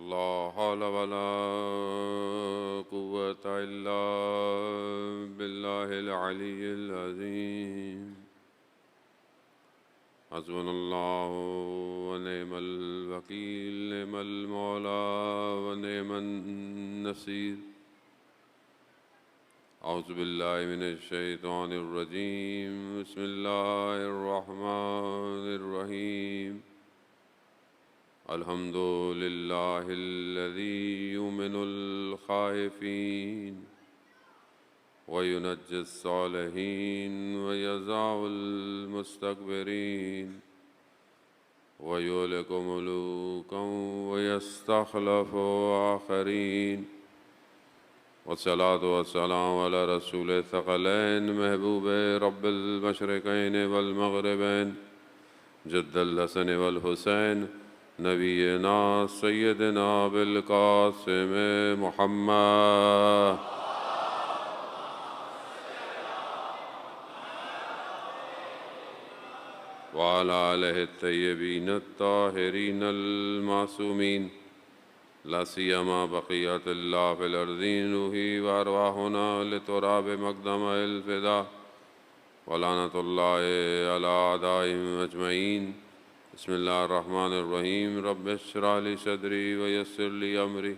لا حول ولا قوة إلا بالله العلي العظيم. حسبنا الله ونعم الوكيل، نعم المولى ونعم النصير. أعوذ بالله من الشيطان الرجيم. بسم الله الرحمن الرحيم. الحمد لله الذي يؤمن الخائفين وينجي الصالحين ويزع المستكبرين ويهلك ملوكا ويستخلف آخرين. والصلاة والسلام على رسول الثقلين محبوب رب المشرقين والمغربين جد الحسن والحسين نبينا سيدنا بالقاسم محمد وعلى آله الطيبين الطاهرين المعصومين، لا سيما بقية الله في الأرض روحي وأرواحنا لتراب مقدم الفداء، ولعنة الله على أعدائهم أجمعين. بسم الله الرحمن الرحيم. رب اشرح لي صدري ويسر لي أمري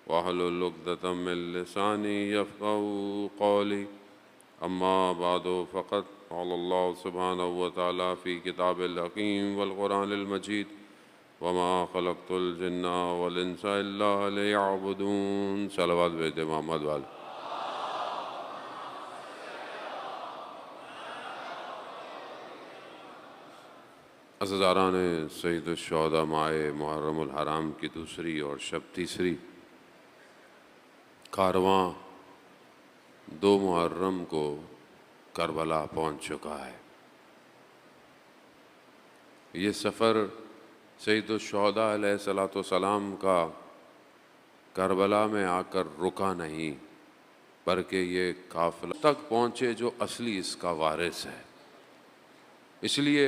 واحلل عقدة من لساني يفقهوا قولي. أما بعد، فقد قال الله سبحانه وتعالى في كتاب الحكيم والقرآن المجيد: وما خلقت الجن والإنس إلا ليعبدون. صلوات بھیجتے محمد والے. عزیزاران سید الشہداء ماہ محرم الحرام کی دوسری اور شب تیسری کارواں 2 محرم کو کربلا پہنچ چکا ہے. یہ سفر سید الشہداء علیہ السلام کا کربلا میں آ کر رکا نہیں، بلکہ یہ قافلہ تک پہنچے جو اصلی اس کا وارث ہے. اس لیے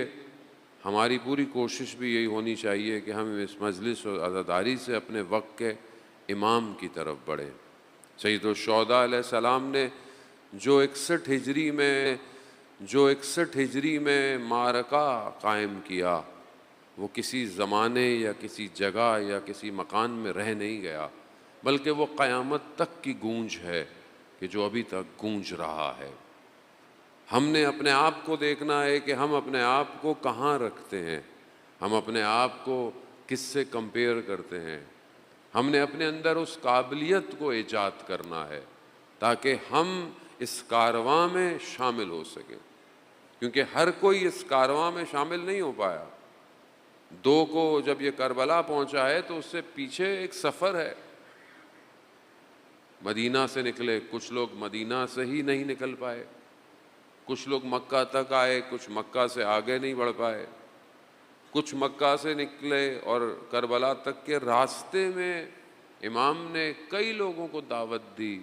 ہماری پوری کوشش بھی یہی ہونی چاہیے کہ ہم اس مجلس و عزاداری سے اپنے وقت کے امام کی طرف بڑھیں. سید الشہداء علیہ السلام نے جو 61 ہجری میں معرکہ قائم کیا، وہ کسی زمانے یا کسی جگہ یا کسی مکان میں رہ نہیں گیا، بلکہ وہ قیامت تک کی گونج ہے کہ جو ابھی تک گونج رہا ہے. ہم نے اپنے آپ کو دیکھنا ہے کہ ہم اپنے آپ کو کہاں رکھتے ہیں، ہم اپنے آپ کو کس سے کمپیئر کرتے ہیں. ہم نے اپنے اندر اس قابلیت کو ایجاد کرنا ہے تاکہ ہم اس کارواں میں شامل ہو سکیں، کیونکہ ہر کوئی اس کارواں میں شامل نہیں ہو پایا. 2 کو جب یہ کربلا پہنچا ہے تو اس سے پیچھے ایک سفر ہے. مدینہ سے نکلے، کچھ لوگ مدینہ سے ہی نہیں نکل پائے، کچھ لوگ مکہ تک آئے، کچھ مکہ سے آگے نہیں بڑھ پائے، کچھ مکہ سے نکلے اور کربلا تک کے راستے میں امام نے کئی لوگوں کو دعوت دی،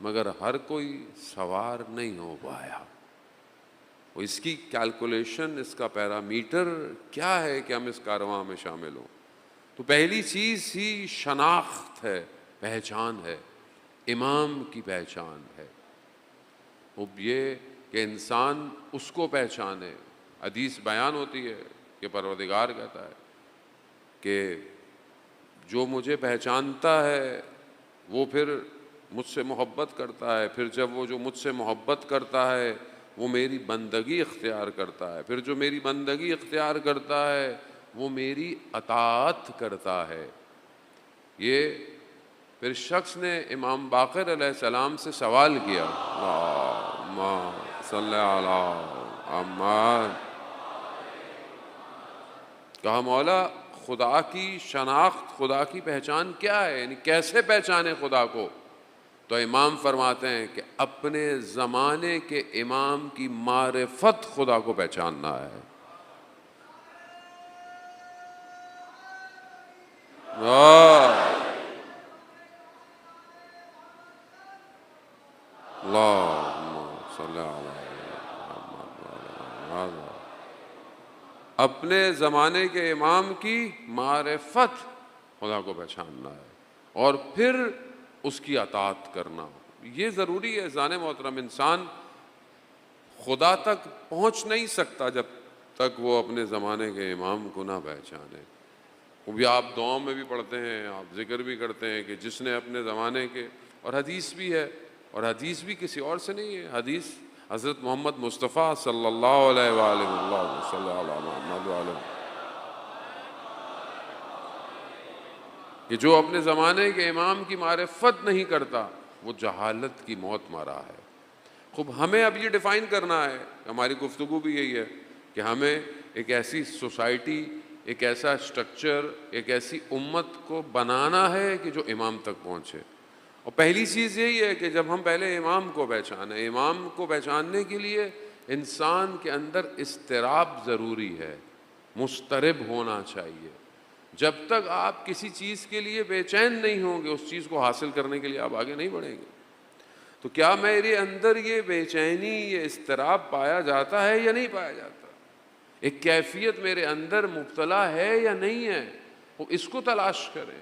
مگر ہر کوئی سوار نہیں ہو پایا. وہ اس کی کیلکولیشن، اس کا پیرامیٹر کیا ہے کہ ہم اس کارواں میں شامل ہوں؟ تو پہلی چیز ہی شناخت ہے، پہچان ہے، امام کی پہچان ہے. وہ یہ کہ انسان اس کو پہچانے. حدیث بیان ہوتی ہے کہ پروردگار کہتا ہے کہ جو مجھے پہچانتا ہے وہ پھر مجھ سے محبت کرتا ہے، پھر جب وہ جو مجھ سے محبت کرتا ہے وہ میری بندگی اختیار کرتا ہے، پھر جو میری بندگی اختیار کرتا ہے وہ میری اطاعت کرتا ہے. یہ پھر شخص نے امام باقر علیہ السلام سے سوال کیا: اللہم صلی علی محمد. کہا مولا خدا کی شناخت، خدا کی پہچان کیا ہے، یعنی کیسے پہچانے خدا کو؟ تو امام فرماتے ہیں کہ اپنے زمانے کے امام کی معرفت خدا کو پہچاننا ہے. اللہم صلی علی محمد. اپنے زمانے کے امام کی معرفت خدا کو پہچاننا ہے اور پھر اس کی اطاعت کرنا. یہ ضروری ہے ذان محترم. انسان خدا تک پہنچ نہیں سکتا جب تک وہ اپنے زمانے کے امام کو نہ پہچانے. وہ بھی آپ دعاؤں میں بھی پڑھتے ہیں, آپ ذکر بھی کرتے ہیں کہ جس نے اپنے زمانے کے, اور حدیث بھی ہے, اور حدیث بھی کسی اور سے نہیں ہے, حدیث حضرت محمد مصطفیٰ صلی اللہ علیہ وآلہ وسلم کہ جو اپنے زمانے کے امام کی معرفت نہیں کرتا وہ جہالت کی موت مرا ہے. خوب ہمیں اب یہ ڈیفائن کرنا ہے, ہماری گفتگو بھی یہی ہے کہ ہمیں ایک ایسی سوسائٹی, ایک ایسا اسٹرکچر, ایک ایسی امت کو بنانا ہے کہ جو امام تک پہنچے. اور پہلی چیز یہی ہے کہ جب ہم پہلے امام کو پہچانیں, امام کو پہچاننے کے لیے انسان کے اندر اضطراب ضروری ہے, مضطرب ہونا چاہیے. جب تک آپ کسی چیز کے لیے بے چین نہیں ہوں گے, اس چیز کو حاصل کرنے کے لیے آپ آگے نہیں بڑھیں گے. تو کیا میرے اندر یہ بے چینی, یہ اضطراب پایا جاتا ہے یا نہیں پایا جاتا؟ ایک کیفیت میرے اندر مبتلا ہے یا نہیں ہے, وہ اس کو تلاش کریں.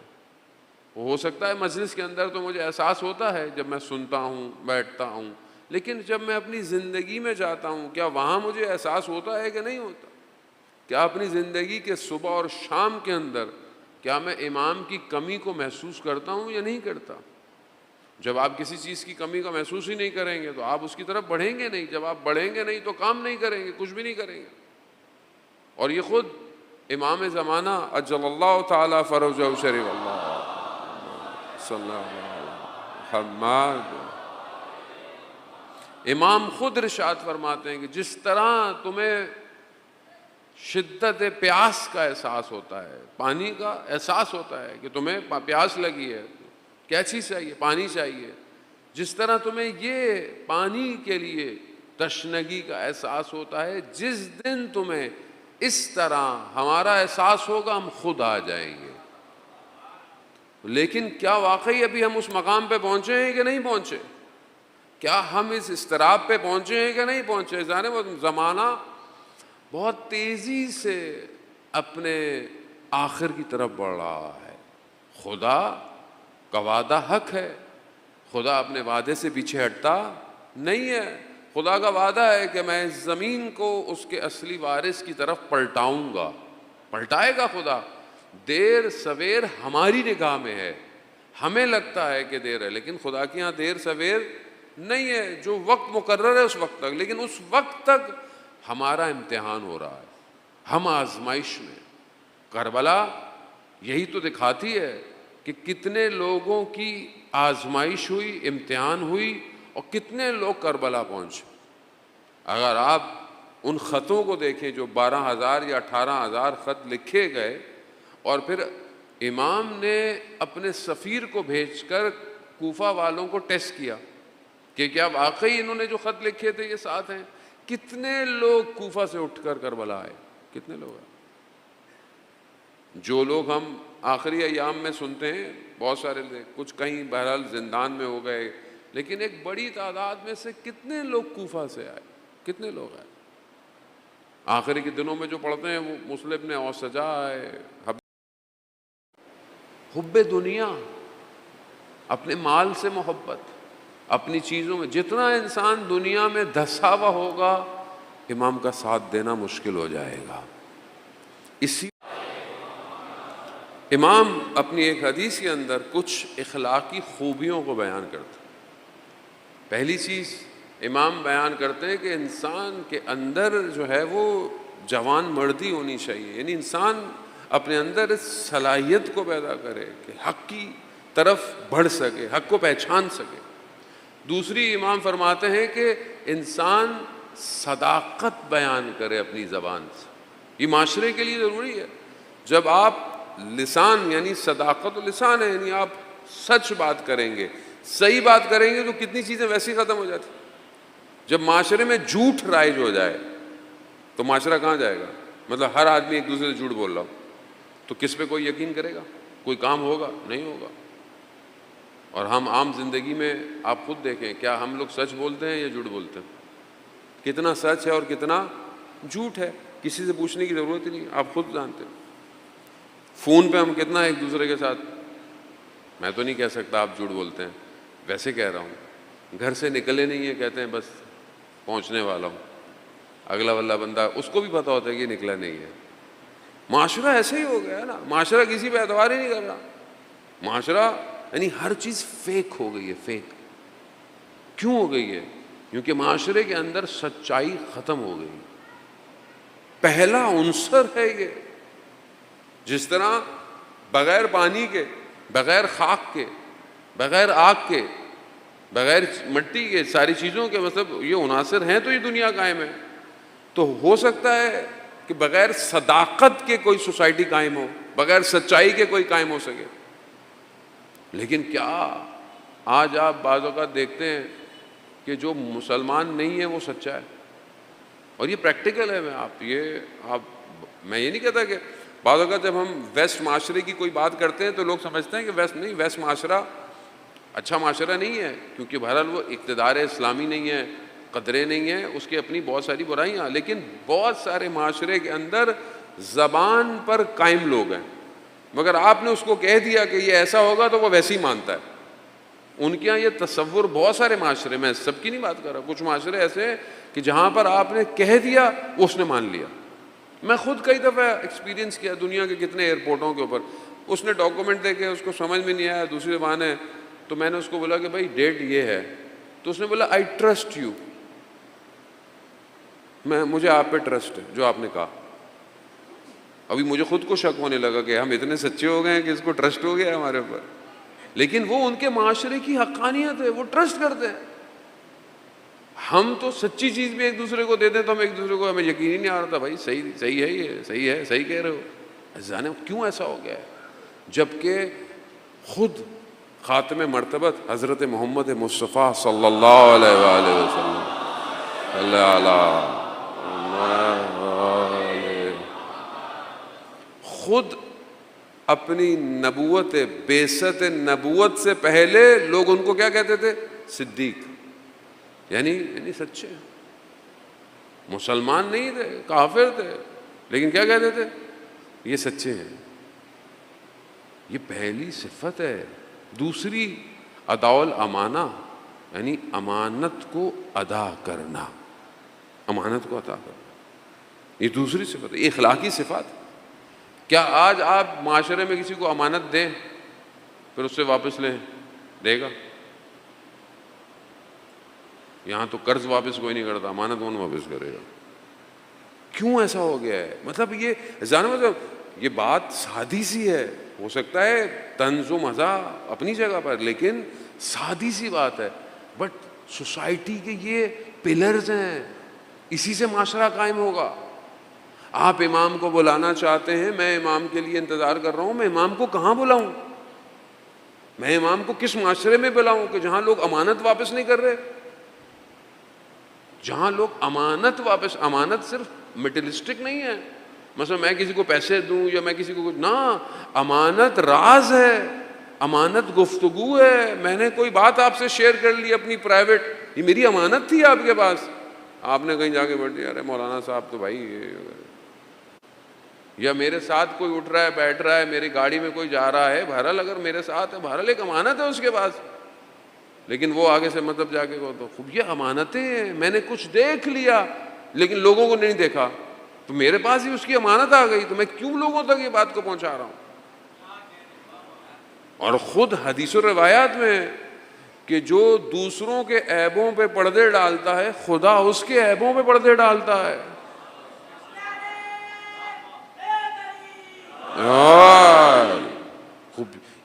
ہو سکتا ہے مجلس کے اندر تو مجھے احساس ہوتا ہے جب میں سنتا ہوں, بیٹھتا ہوں, لیکن جب میں اپنی زندگی میں جاتا ہوں کیا وہاں مجھے احساس ہوتا ہے کہ نہیں ہوتا؟ کیا اپنی زندگی کے صبح اور شام کے اندر کیا میں امام کی کمی کو محسوس کرتا ہوں یا نہیں کرتا؟ جب آپ کسی چیز کی کمی کا محسوس ہی نہیں کریں گے تو آپ اس کی طرف بڑھیں گے نہیں. جب آپ بڑھیں گے نہیں تو کام نہیں کریں گے, کچھ بھی نہیں کریں گے. اور یہ خود امام زمانہ اجل اللہ تعالی فرجہ شریف اللہ صلی اللہ علیہ محمد, امام خود ارشاد فرماتے ہیں کہ جس طرح تمہیں شدت پیاس کا احساس ہوتا ہے, پانی کا احساس ہوتا ہے کہ تمہیں پیاس لگی ہے, کیا چیز چاہیے؟ پانی چاہیے. جس طرح تمہیں یہ پانی کے لیے تشنگی کا احساس ہوتا ہے, جس دن تمہیں اس طرح ہمارا احساس ہوگا ہم خود آ جائیں گے. لیکن کیا واقعی ابھی ہم اس مقام پہ پہنچے ہیں کہ نہیں پہنچے؟ کیا ہم اس اضطراب پہ پہنچے ہیں کہ نہیں پہنچے؟ زمانہ بہت تیزی سے اپنے آخر کی طرف بڑھ رہا ہے. خدا کا وعدہ حق ہے, خدا اپنے وعدے سے پیچھے ہٹتا نہیں ہے. خدا کا وعدہ ہے کہ میں اس زمین کو اس کے اصلی وارث کی طرف پلٹاؤں گا. پلٹائے گا خدا. دیر سویر ہماری نگاہ میں ہے, ہمیں لگتا ہے کہ دیر ہے, لیکن خدا کے ہاں دیر سویر نہیں ہے. جو وقت مقرر ہے اس وقت تک, لیکن اس وقت تک ہمارا امتحان ہو رہا ہے, ہم آزمائش میں. کربلا یہی تو دکھاتی ہے کہ کتنے لوگوں کی آزمائش ہوئی, امتحان ہوئی, اور کتنے لوگ کربلا پہنچے. اگر آپ ان خطوں کو دیکھیں جو 12,000 یا 18,000 خط لکھے گئے, اور پھر امام نے اپنے سفیر کو بھیج کر کوفہ والوں کو ٹیسٹ کیا کہ کیا واقعی انہوں نے جو خط لکھے تھے یہ ساتھ ہیں. کتنے لوگ کوفہ سے اٹھ کر کربلا آئے, کتنے لوگ ہیں. جو لوگ ہم آخری ایام میں سنتے ہیں بہت سارے, کچھ کہیں بہرحال زندان میں ہو گئے, لیکن ایک بڑی تعداد میں سے کتنے لوگ کوفہ سے آئے, کتنے لوگ آئے. آخری کے دنوں میں جو پڑھتے ہیں وہ مسلم نے اور سجا ہے, حب دنیا, اپنے مال سے محبت, اپنی چیزوں میں. جتنا انسان دنیا میں دھسا ہوا ہوگا امام کا ساتھ دینا مشکل ہو جائے گا. اسی امام اپنی ایک حدیث کے اندر کچھ اخلاقی خوبیوں کو بیان کرتے ہیں. پہلی چیز امام بیان کرتے ہیں کہ انسان کے اندر جو ہے وہ جوان مردی ہونی چاہیے, یعنی انسان اپنے اندر اس صلاحیت کو پیدا کرے کہ حق کی طرف بڑھ سکے, حق کو پہچان سکے. دوسری امام فرماتے ہیں کہ انسان صداقت بیان کرے اپنی زبان سے. یہ معاشرے کے لیے ضروری ہے. جب آپ لسان, یعنی صداقت و لسان ہے, یعنی آپ سچ بات کریں گے, صحیح بات کریں گے, تو کتنی چیزیں ویسے ہی ختم ہو جاتی. جب معاشرے میں جھوٹ رائج ہو جائے تو معاشرہ کہاں جائے گا؟ مطلب ہر آدمی ایک دوسرے سے جھوٹ بول رہا ہو تو کس پہ کوئی یقین کرے گا؟ کوئی کام ہوگا؟ نہیں ہوگا. اور ہم عام زندگی میں آپ خود دیکھیں, کیا ہم لوگ سچ بولتے ہیں یا جھوٹ بولتے ہیں؟ کتنا سچ ہے اور کتنا جھوٹ ہے, کسی سے پوچھنے کی ضرورت ہی نہیں, آپ خود جانتے ہیں. فون پہ ہم کتنا ایک دوسرے کے ساتھ، میں تو نہیں کہہ سکتا آپ جھوٹ بولتے ہیں، ویسے کہہ رہا ہوں، گھر سے نکلے نہیں ہیں کہتے ہیں بس پہنچنے والا ہوں، اگلا والا بندہ اس کو بھی پتہ ہوتا ہے کہ نکلا نہیں ہے۔ معاشرہ ایسے ہی ہو گیا ہے نا، معاشرہ کسی پہ اعتبار ہی نہیں کر رہا، معاشرہ یعنی ہر چیز فیک ہو گئی ہے، فیک کیوں ہو گئی ہے؟ کیونکہ معاشرے کے اندر سچائی ختم ہو گئی، پہلا عنصر ہے یہ۔ جس طرح بغیر پانی کے، بغیر خاک کے، بغیر آگ کے، بغیر مٹی کے، ساری چیزوں کے مطلب یہ عناصر ہیں تو یہ دنیا قائم ہے، تو ہو سکتا ہے کہ بغیر صداقت کے کوئی سوسائٹی قائم ہو، بغیر سچائی کے کوئی قائم ہو سکے۔ لیکن کیا آج آپ بعض اوقات دیکھتے ہیں کہ جو مسلمان نہیں ہے وہ سچا ہے، اور یہ پریکٹیکل ہے۔ میں یہ نہیں کہتا کہ بعض اوقات جب ہم ویسٹ معاشرے کی کوئی بات کرتے ہیں تو لوگ سمجھتے ہیں کہ ویسٹ معاشرہ اچھا معاشرہ نہیں ہے، کیونکہ بہرحال وہ اقتدار اسلامی نہیں ہے، قدریں نہیں ہیں، اس کے اپنی بہت ساری برائیاں، لیکن بہت سارے معاشرے کے اندر زبان پر قائم لوگ ہیں، مگر آپ نے اس کو کہہ دیا کہ یہ ایسا ہوگا تو وہ ویسے ہی مانتا ہے۔ ان کے یہاں یہ تصور بہت سارے معاشرے میں، سب کی نہیں بات کر رہا، کچھ معاشرے ایسے ہیں کہ جہاں پر آپ نے کہہ دیا وہ اس نے مان لیا۔ میں خود کئی دفعہ ایکسپیرینس کیا دنیا کے کتنے ایئرپورٹوں کے اوپر، اس نے ڈاکومنٹ دیکھے، اس کو سمجھ میں نہیں آیا، دوسری زبان ہے، تو میں نے اس کو بولا کہ بھائی ڈیٹ یہ ہے، تو اس نے بولا آئی ٹرسٹ یو، مجھے آپ پہ ٹرسٹ ہے جو آپ نے کہا۔ ابھی مجھے خود کو شک ہونے لگا کہ ہم اتنے سچے ہو گئے ہیں کہ اس کو ٹرسٹ ہو گیا ہمارے اوپر، لیکن وہ ان کے معاشرے کی حقانیت ہے، وہ ٹرسٹ کرتے ہیں۔ ہم تو سچی چیز بھی ایک دوسرے کو دیتے ہیں تو ہم ایک دوسرے کو، ہمیں یقین ہی نہیں آ رہا تھا بھائی صحیح ہے، یہ صحیح ہے، صحیح کہہ رہے ہو۔ جانے کیوں ایسا ہو گیا ہے، جبکہ خود خاتم مرتبت حضرت محمد مصطفیٰ صلی اللہ علیہ وآلہ وسلم خود اپنی نبوت، بعثت نبوت سے پہلے لوگ ان کو کیا کہتے تھے؟ صدیق، یعنی سچے، مسلمان نہیں تھے، کافر تھے، لیکن کیا کہتے تھے؟ یہ سچے ہیں۔ یہ پہلی صفت ہے۔ دوسری اداء الامانہ، یعنی امانت کو ادا کرنا، امانت کو ادا کرنا، یہ دوسری صفت ہے، یہ اخلاقی صفات۔ کیا آج آپ معاشرے میں کسی کو امانت دیں پھر اس سے واپس لیں، دے گا؟ یہاں تو قرض واپس کوئی نہیں کرتا، امانت کون واپس کرے گا؟ کیوں ایسا ہو گیا ہے؟ مطلب یہ بات سادی سی ہے، ہو سکتا ہے طنز و مزاح اپنی جگہ پر، لیکن سادی سی بات ہے، بٹ سوسائٹی کے یہ پلرز ہیں، اسی سے معاشرہ قائم ہوگا۔ آپ امام کو بلانا چاہتے ہیں، میں امام کے لیے انتظار کر رہا ہوں، میں امام کو کہاں بلاؤں؟ میں امام کو کس معاشرے میں بلاؤں کہ جہاں لوگ امانت واپس نہیں کر رہے، جہاں لوگ امانت صرف مٹیریلسٹک نہیں ہے، مثلا میں کسی کو پیسے دوں یا میں کسی کو کچھ، نہ، امانت راز ہے، امانت گفتگو ہے۔ میں نے کوئی بات آپ سے شیئر کر لی اپنی پرائیویٹ، یہ میری امانت تھی آپ کے پاس، آپ نے کہیں جا کے بیٹھ دیا، ارے مولانا صاحب تو بھائی، یا میرے ساتھ کوئی اٹھ رہا ہے بیٹھ رہا ہے، میری گاڑی میں کوئی جا رہا ہے، بہرحال اگر میرے ساتھ ہے، بہرحال ایک امانت ہے اس کے پاس، لیکن وہ آگے سے مطلب جا کے تو خوب یہ امانتیں ہیں، میں نے کچھ دیکھ لیا لیکن لوگوں کو نہیں دیکھا، تو میرے پاس ہی اس کی امانت آ گئی، تو میں کیوں لوگوں تک یہ بات کو پہنچا رہا ہوں؟ اور خود حدیث و روایات میں کہ جو دوسروں کے عیبوں پہ پردے ڈالتا ہے، خدا اس کے عیبوں پہ پردے ڈالتا ہے۔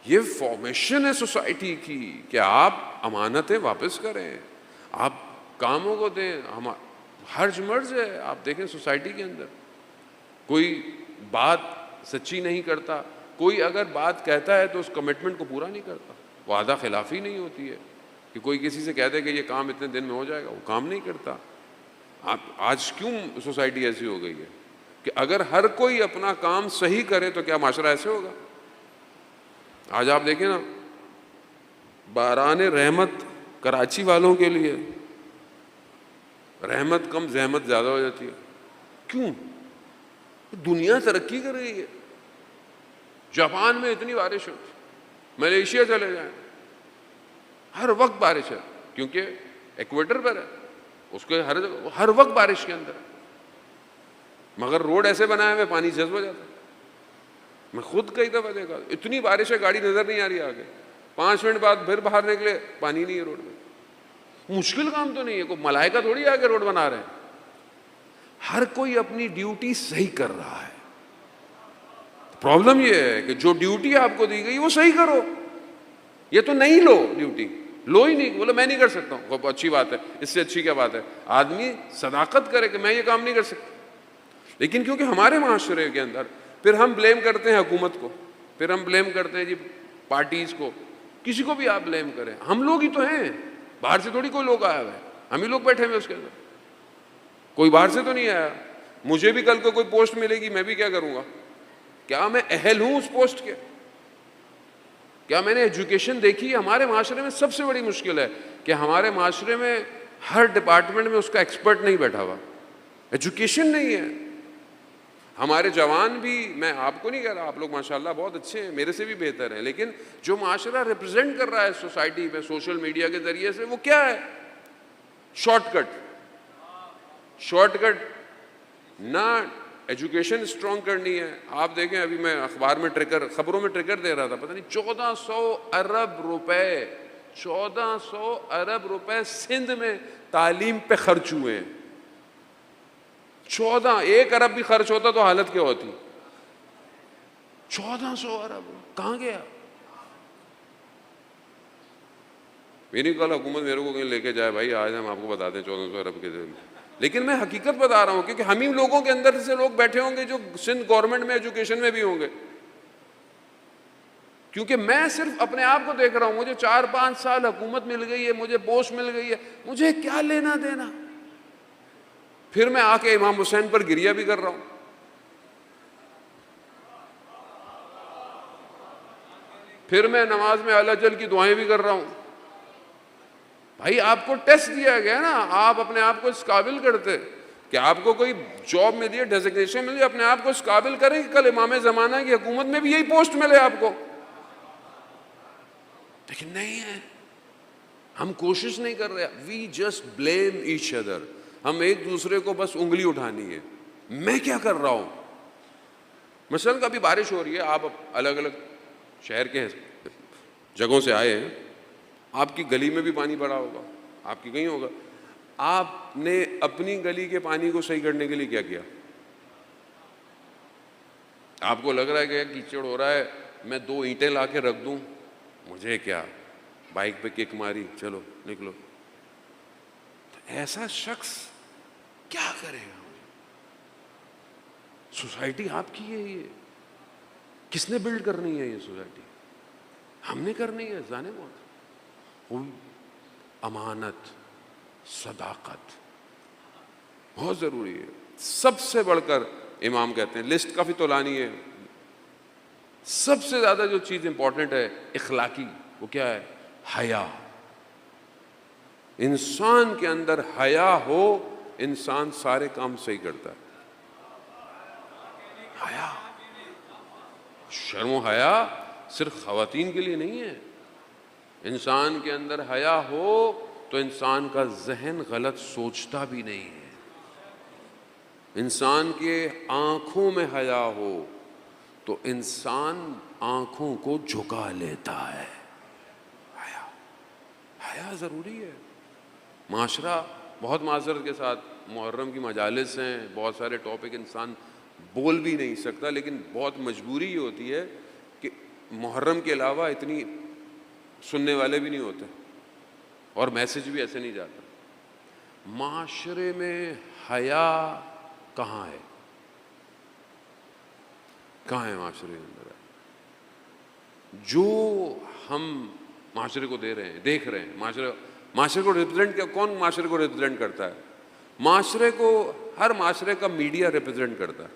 یہ فارمیشن ہے سوسائٹی کی کہ آپ امانتیں واپس کریں، آپ کاموں کو دیں۔ ہرج مرج ہے، آپ دیکھیں سوسائٹی کے اندر کوئی بات سچی نہیں کرتا، کوئی اگر بات کہتا ہے تو اس کمٹمنٹ کو پورا نہیں کرتا، وعدہ خلافی نہیں ہوتی ہے کہ کوئی کسی سے کہتے کہ یہ کام اتنے دن میں ہو جائے گا، وہ کام نہیں کرتا۔ آج کیوں سوسائٹی ایسی ہو گئی ہے کہ اگر ہر کوئی اپنا کام صحیح کرے تو کیا معاشرہ ایسے ہوگا؟ آج آپ دیکھیں نا، باران رحمت کراچی والوں کے لیے رحمت کم زحمت زیادہ ہو جاتی ہے۔ کیوں؟ دنیا ترقی کر رہی ہے، جاپان میں اتنی بارش ہوتی، ملیشیا چلے جائیں، ہر وقت بارش ہے، کیونکہ ایکویٹر پر ہے، اس کے ہر وقت بارش کے اندر ہے، مگر روڈ ایسے بنائے ہوئے پانی جذب ہو جاتا ہے۔ میں خود کئی دفعہ دیکھا، اتنی بارش ہے گاڑی نظر نہیں آ رہی آگے، 5 منٹ بعد پھر باہر نکلے پانی نہیں ہے روڈ میں۔ مشکل کام تو نہیں ہے، کوئی ملائکہ تھوڑی آگے روڈ بنا رہے ہیں، ہر کوئی اپنی ڈیوٹی صحیح کر رہا ہے۔ پرابلم یہ ہے کہ جو ڈیوٹی آپ کو دی گئی وہ صحیح کرو، یہ تو نہیں لو ڈیوٹی، لو ہی نہیں، بولو میں نہیں کر سکتا ہوں، اچھی بات ہے، اس سے اچھی کیا بات ہے، آدمی صداقت کرے کہ میں یہ کام نہیں کر سکتا۔ لیکن کیونکہ ہمارے معاشرے کے اندر پھر ہم بلیم کرتے ہیں حکومت کو، پھر ہم بلیم کرتے ہیں جی پارٹیز کو، کسی کو بھی آپ بلیم کریں، ہم لوگ ہی تو ہیں، باہر سے تھوڑی کوئی لوگ آیا ہوا ہے، ہم ہی لوگ بیٹھے ہوئے اس کے اندر، کوئی باہر سے تو نہیں آیا۔ مجھے بھی کل کو کوئی پوسٹ ملے گی، میں بھی کیا کروں گا؟ کیا میں اہل ہوں اس پوسٹ کے؟ کیا میں نے ایجوکیشن دیکھی؟ ہمارے معاشرے میں سب سے بڑی مشکل ہے کہ ہمارے معاشرے میں ہر ڈپارٹمنٹ میں اس کا ایکسپرٹ نہیں بیٹھا ہوا، ایجوکیشن نہیں ہے۔ ہمارے جوان بھی، میں آپ کو نہیں کہہ رہا، آپ لوگ ماشاءاللہ بہت اچھے ہیں، میرے سے بھی بہتر ہیں، لیکن جو معاشرہ ریپرزینٹ کر رہا ہے سوسائٹی میں سوشل میڈیا کے ذریعے سے، وہ کیا ہے؟ شارٹ کٹ نہ ایجوکیشن اسٹرانگ کرنی ہے۔ آپ دیکھیں، ابھی میں اخبار میں خبروں میں ٹریگر دے رہا تھا، پتہ نہیں 1400 ارب روپے سندھ میں تعلیم پہ خرچ ہوئے ہیں۔ 1 ارب بھی خرچ ہوتا تو حالت کیا ہوتی؟ 1400 ارب کہاں گیا؟ میں نہیں کہا حکومت میرے کو کہیں لے کے جائے، بھائی آج ہم آپ کو بتا دیں 1400 ارب کے دن، لیکن میں حقیقت بتا رہا ہوں، کیونکہ ہم ہی لوگوں کے اندر سے لوگ بیٹھے ہوں گے جو سندھ گورنمنٹ میں ایجوکیشن میں بھی ہوں گے، کیونکہ میں صرف اپنے آپ کو دیکھ رہا ہوں، مجھے 4-5 سال حکومت مل گئی ہے، مجھے پوسٹ مل گئی ہے، مجھے کیا لینا دینا؟ پھر میں آ کے امام حسین پر گریہ بھی کر رہا ہوں، پھر میں نماز میں اعلی جل کی دعائیں بھی کر رہا ہوں۔ بھائی آپ کو ٹیسٹ دیا گیا نا، آپ اپنے آپ کو اس قابل کرتے کہ آپ کو کوئی جاب ملی ہے، ڈیزگنیشن ملی ہے، اپنے آپ کو اس قابل کریں کہ کل امام زمانہ کی حکومت میں بھی یہی پوسٹ ملے آپ کو، لیکن نہیں ہے، ہم کوشش نہیں کر رہے، we just blame each other, ہم ایک دوسرے کو بس انگلی اٹھانی ہے، میں کیا کر رہا ہوں؟ مثلا کبھی بارش ہو رہی ہے، آپ الگ الگ شہر کے جگہوں سے آئے ہیں، آپ کی گلی میں بھی پانی بڑا ہوگا، آپ کی کہیں ہوگا، آپ نے اپنی گلی کے پانی کو صحیح کرنے کے لیے کیا کیا؟ آپ کو لگ رہا ہے کہ کیچڑ ہو رہا ہے، میں 2 اینٹیں لا کے رکھ دوں، مجھے کیا، بائک پہ کک ماری، چلو نکلو۔ تو ایسا شخص کیا کرے گا؟ سوسائٹی آپ کی ہے، یہ کس نے بلڈ کرنی ہے؟ یہ سوسائٹی ہم نے کرنی ہے، جانے بہت امانت، صداقت بہت ضروری ہے۔ سب سے بڑھ کر امام کہتے ہیں، لسٹ کافی طولانی ہے، سب سے زیادہ جو چیز امپورٹنٹ ہے اخلاقی، وہ کیا ہے؟ حیا۔ انسان کے اندر حیا ہو، انسان سارے کام صحیح کرتا ہے۔ حیا، شرم و حیا صرف خواتین کے لیے نہیں ہے، انسان کے اندر حیا ہو تو انسان کا ذہن غلط سوچتا بھی نہیں ہے، انسان کے آنکھوں میں حیا ہو تو انسان آنکھوں کو جھکا لیتا ہے۔ حیا، حیا ضروری ہے۔ معاشرہ بہت معذرت کے ساتھ، محرم کی مجالس ہیں، بہت سارے ٹاپک انسان بول بھی نہیں سکتا، لیکن بہت مجبوری یہ ہوتی ہے کہ محرم کے علاوہ اتنی سننے والے بھی نہیں ہوتے اور میسج بھی ایسے نہیں جاتا۔ معاشرے میں حیا کہاں ہے؟ کہاں ہے معاشرے کے اندر؟ جو ہم معاشرے کو دے رہے ہیں، دیکھ رہے ہیں، معاشرے کو ریپرزینٹ، کون معاشرے کو ریپرزینٹ کرتا ہے؟ معاشرے کو، ہر معاشرے کا میڈیا ریپرزینٹ کرتا ہے،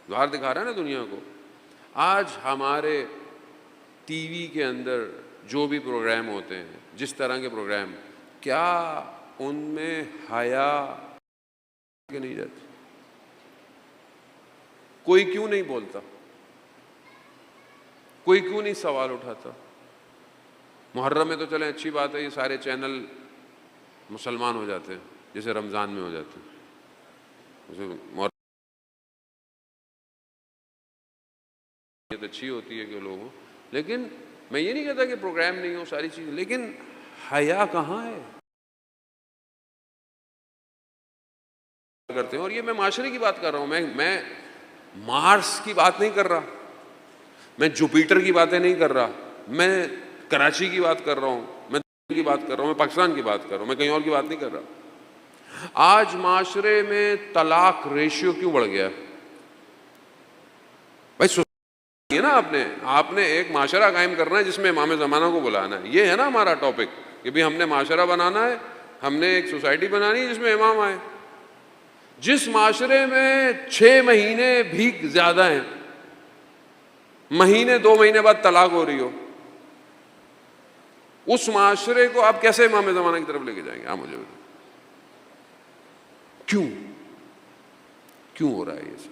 باہر دکھا رہا ہے نا دنیا کو۔ آج ہمارے ٹی وی کے اندر جو بھی پروگرام ہوتے ہیں، جس طرح کے پروگرام، کیا ان میں حیا کہ نہیں جاتی؟ کوئی کیوں نہیں بولتا؟ کوئی کیوں نہیں سوال اٹھاتا؟ محرم میں تو چلیں اچھی بات ہے، یہ سارے چینل مسلمان ہو جاتے ہیں جیسے رمضان میں ہو جاتے ہیں. محرم اچھی ہوتی ہے کہ لوگوں، لیکن میں یہ نہیں کہتا کہ پروگرام نہیں ہو، ساری چیزیں، لیکن حیا کہاں ہے کرتے ہیں. اور یہ میں معاشرے کی بات کر رہا ہوں، میں مارس کی بات نہیں کر رہا، میں جوپیٹر کی باتیں نہیں کر رہا، میں کراچی کی بات کر رہا ہوں، میں کی بات کر رہا ہوں، میں پاکستان کی بات کر رہا ہوں، میں کہیں اور کی بات نہیں کر رہا. آج معاشرے میں طلاق ریشیو کیوں بڑھ گیا؟ بھائی یہ نا آپ نے ایک معاشرہ قائم کرنا ہے جس میں امام زمانہ کو بلانا ہے. یہ ہے نا ہمارا ٹاپک کہ بھی ہم نے معاشرہ بنانا ہے، ہم نے ایک سوسائٹی بنانی ہے جس میں امام آئے. جس معاشرے میں 6 مہینے بھی زیادہ ہیں، مہینے 2 مہینے بعد طلاق ہو رہی ہو، اس معاشرے کو آپ کیسے امام زمانہ کی طرف لے کے جائیں گے؟ آپ مجھے بتائیں کیوں ہو رہا ہے یہ سب؟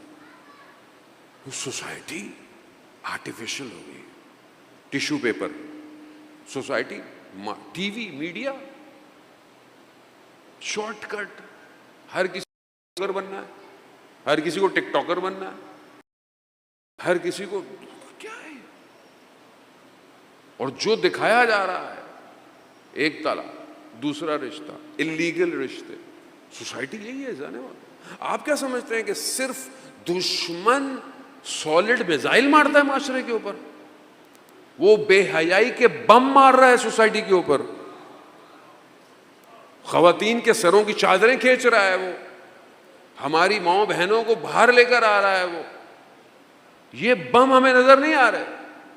سوسائٹی آرٹیفیشل ہو گئی، tissue paper society, T V, media, shortcut, ہر کسی کو بلاگر بننا ہے، ہر کسی کو ٹک ٹاکر بننا ہے، ہر کسی کو کیا ہے. اور جو دکھایا جا رہا ہے، ایک طلاق، دوسرا رشتہ، اللیگل رشتے، سوسائٹی یہی ہے جانے والا. آپ کیا سمجھتے ہیں کہ صرف دشمن سالڈ میزائل مارتا ہے معاشرے کے اوپر؟ وہ بے حیائی کے بم مار رہا ہے سوسائٹی کے اوپر، خواتین کے سروں کی چادریں کھینچ رہا ہے، وہ ہماری ماؤں بہنوں کو باہر لے کر آ رہا ہے. وہ یہ بم ہمیں نظر نہیں آ رہے،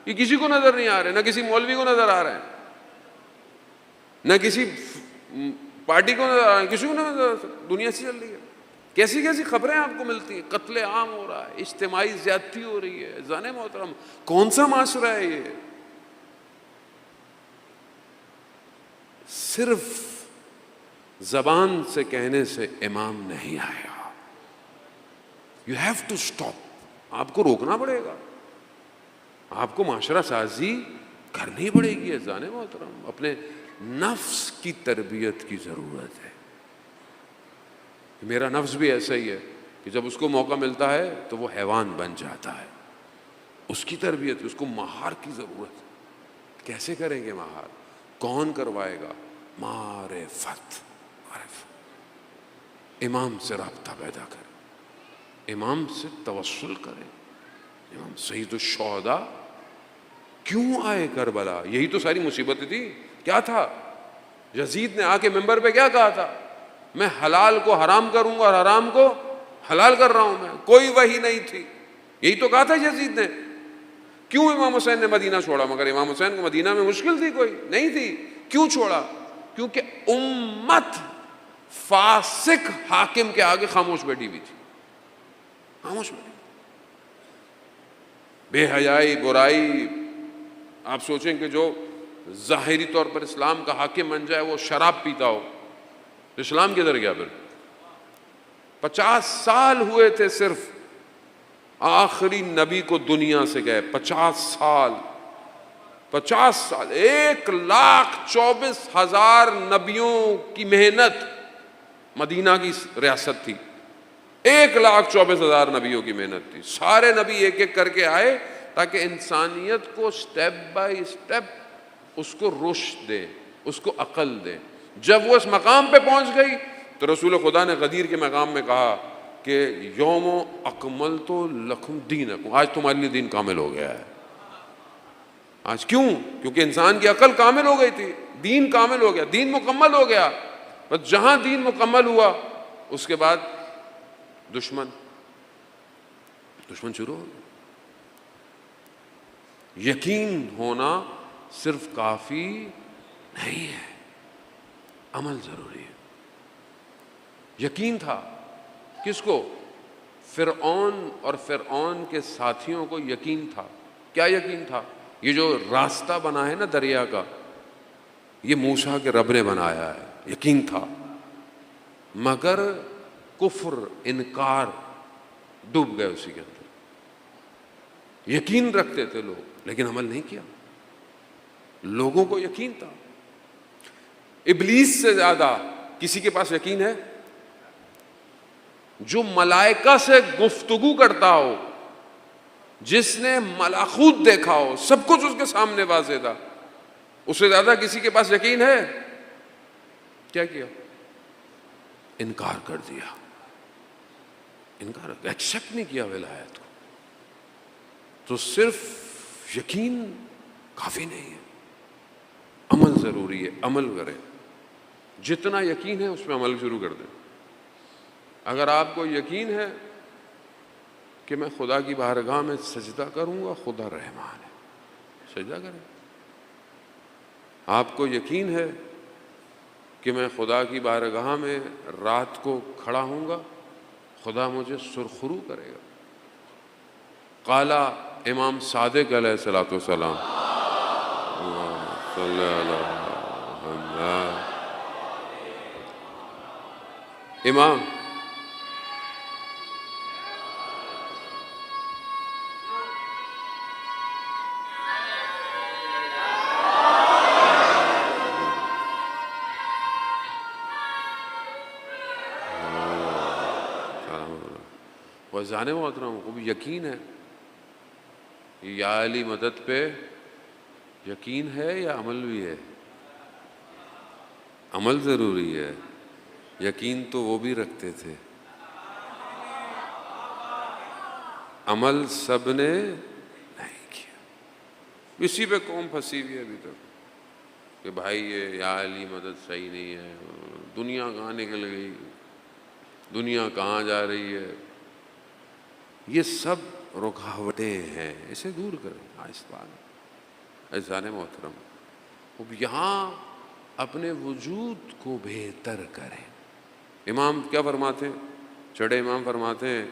یہ کسی کو نظر نہیں آ رہے، نہ کسی مولوی کو نظر آ رہے ہیں، نہ کسی پارٹی کو نظر آ رہے ہیں، کسی کو نظر آ رہا. دنیا سے چل رہی ہے، کیسی کیسی خبریں آپ کو ملتی ہیں، قتل عام ہو رہا ہے، اجتماعی زیادتی ہو رہی ہے. جانے محترم کون سا معاشرہ ہے یہ؟ صرف زبان سے کہنے سے امام نہیں آیا. You have to stop. آپ کو روکنا پڑے گا، آپ کو معاشرہ سازی کرنی پڑے گی. جانے محترم اپنے نفس کی تربیت کی ضرورت ہے. میرا نفس بھی ایسا ہی ہے کہ جب اس کو موقع ملتا ہے تو وہ حیوان بن جاتا ہے. اس کی تربیت، اس کو مہار کی ضرورت ہے. کیسے کریں گے مہار؟ کون کروائے گا؟ معرفت. امام سے رابطہ پیدا کریں، امام سے توسل کریں. امام سید الشہداء کیوں آئے کربلا؟ یہی تو ساری مصیبت تھی. کیا تھا؟ یزید نے آ کے ممبر پہ کیا کہا تھا؟ میں حلال کو حرام کروں گا اور حرام کو حلال کر رہا ہوں. میں کوئی وحی نہیں تھی، یہی تو کہا تھا یزید نے. کیوں امام حسین نے مدینہ چھوڑا؟ مگر امام حسین کو مدینہ میں مشکل تھی، کوئی نہیں تھی. کیوں چھوڑا؟ کیونکہ امت فاسق حاکم کے آگے خاموش بیٹھی ہوئی تھی. خاموش بیٹھی، بے حیائی، برائی. آپ سوچیں کہ جو ظاہری طور پر اسلام کا حاکم بن جائے وہ شراب پیتا ہو، اسلام کدھر گیا پھر؟ 50 سال ہوئے تھے صرف آخری نبی کو دنیا سے گئے. 50 سال 1,24,000 نبیوں کی محنت مدینہ کی ریاست تھی. 1,24,000 نبیوں کی محنت تھی. سارے نبی ایک ایک کر کے آئے تاکہ انسانیت کو سٹیپ بائی سٹیپ اس کو رشد دے، اس کو عقل دے. جب وہ اس مقام پہ پہنچ گئی تو رسول خدا نے غدیر کے مقام میں کہا کہ یوم اکملت لکم دینکم، آج تمہارے لیے دین کامل ہو گیا ہے. آج کیوں؟ کیونکہ انسان کی عقل کامل ہو گئی تھی، دین کامل ہو گیا، دین مکمل ہو گیا. بس جہاں دین مکمل ہوا اس کے بعد دشمن شروع ہو گیا. یقین ہونا صرف کافی نہیں ہے، عمل ضروری ہے. یقین تھا کس کو؟ فرعون اور فرعون کے ساتھیوں کو یقین تھا. کیا یقین تھا؟ یہ جو راستہ بنا ہے نا دریا کا، یہ موسیٰ کے رب نے بنایا ہے. یقین تھا، مگر کفر، انکار ڈوب گئے اسی کے اندر. یقین رکھتے تھے لوگ، لیکن عمل نہیں کیا. لوگوں کو یقین تھا. ابلیس سے زیادہ کسی کے پاس یقین ہے؟ جو ملائکہ سے گفتگو کرتا ہو، جس نے ملکوت دیکھا ہو، سب کچھ اس کے سامنے واضح تھا، اس سے زیادہ کسی کے پاس یقین ہے؟ کیا کیا؟ انکار کر دیا. انکار، ایکسیپٹ نہیں کیا ولایت کو. تو صرف یقین کافی نہیں ہے، عمل ضروری ہے. عمل کریں، جتنا یقین ہے اس پہ عمل شروع کر دیں. اگر آپ کو یقین ہے کہ میں خدا کی بارگاہ میں سجدہ کروں گا، خدا رحمان ہے، سجدہ کریں. آپ کو یقین ہے کہ میں خدا کی بارگاہ میں رات کو کھڑا ہوں گا، خدا مجھے سرخرو کرے گا. قالا امام صادق علیہ الصلوۃ والسلام، صلی اللہ علیہ امام وزان محترم کو بھی یقین ہے. یا علی مدد پہ یقین ہے یا عمل بھی ہے؟ عمل ضروری ہے. یقین تو وہ بھی رکھتے تھے، عمل سب نے نہیں کیا. اسی پہ قوم پھنسی ہوئی ہے ابھی تک کہ بھائی یہ یا علی مدد صحیح نہیں ہے. دنیا کہاں نکل گئی، دنیا کہاں جا رہی ہے؟ یہ سب رکاوٹیں ہیں، اسے دور کریں آہستہ. عزیزان محترم، اب یہاں اپنے وجود کو بہتر کریں. امام کیا فرماتے ہیں؟ چڑھے امام فرماتے ہیں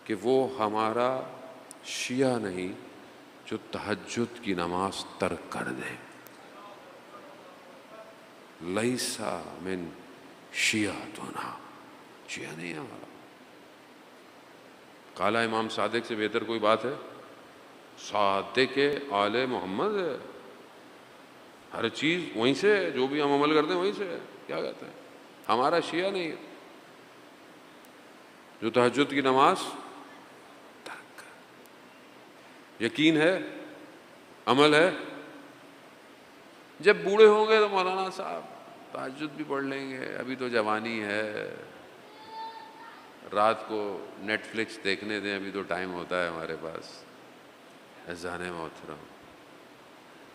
کہ وہ ہمارا شیعہ نہیں جو تہجد کی نماز ترک کر دے. لیسا من شیعتنا، شیعہ نہیں ہمارا. قالا امام صادق سے بہتر کوئی بات ہے؟ صادق آل محمد ہے، ہر چیز وہیں سے ہے، جو بھی ہم عمل کرتے ہیں وہیں سے ہے. کیا کہتے ہیں؟ ہمارا شیعہ نہیں ہے جو تہجد کی نماز ترک کر. یقین ہے، عمل ہے. جب بوڑھے ہوں گے تو مولانا صاحب تہجد بھی پڑھ لیں گے، ابھی تو جوانی ہے، رات کو نیٹ فلکس دیکھنے دیں، ابھی تو ٹائم ہوتا ہے ہمارے پاس. عزیزان محترم،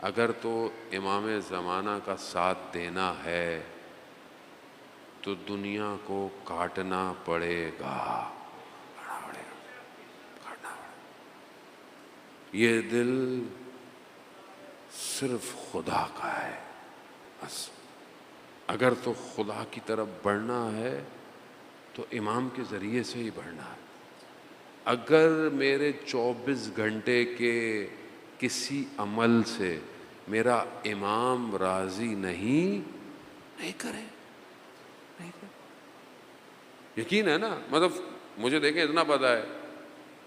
اگر تو امام زمانہ کا ساتھ دینا ہے تو دنیا کو کاٹنا پڑے گا، کاٹنا پڑے گا. یہ دل صرف خدا کا ہے بس. اگر تو خدا کی طرف بڑھنا ہے تو امام کے ذریعے سے ہی بڑھنا ہے. اگر میرے 24 گھنٹے کے کسی عمل سے میرا امام راضی نہیں کرے. یقین ہے نا؟ مطلب مجھے دیکھیں اتنا پتہ ہے،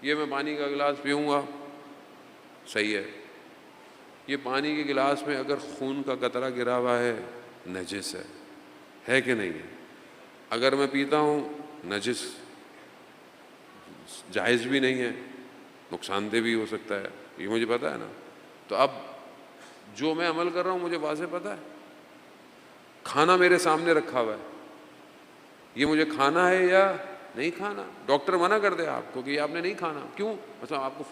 یہ میں پانی کا گلاس پیوں گا صحیح ہے. یہ پانی کے گلاس میں اگر خون کا قطرہ گرا ہوا ہے نجس ہے کہ نہیں ہے؟ اگر میں پیتا ہوں نجس، جائز بھی نہیں ہے، نقصان دہ بھی ہو سکتا ہے، یہ مجھے پتہ ہے نا. تو اب جو میں عمل کر رہا ہوں مجھے واضح پتہ ہے. کھانا میرے سامنے رکھا ہوا ہے، یہ مجھے کھانا ہے یا نہیں کھانا. ڈاکٹر منع کر دے آپ کو کہ یہ آپ نے نہیں کھانا. کیوں؟ مثلا آپ کو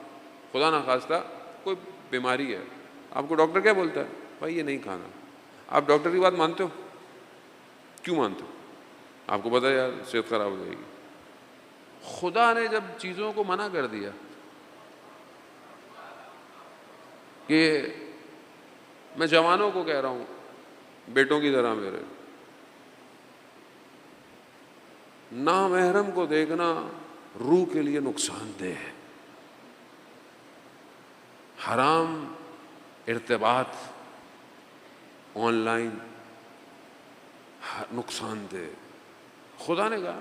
خدا نخواستہ کوئی بیماری ہے، آپ کو ڈاکٹر کیا بولتا ہے؟ بھائی یہ نہیں کھانا. آپ ڈاکٹر کی بات مانتے ہو؟ کیوں مانتے ہو؟ آپ کو پتہ ہے یار صحت خراب ہو جائے گی. خدا نے جب چیزوں کو منع کر دیا کہ میں جوانوں کو کہہ رہا ہوں بیٹوں کی طرح میرے، نامحرم کو دیکھنا روح کے لیے نقصان دہ ہے. حرام ارتباط آن لائن نقصان دہ. خدا نے کہا،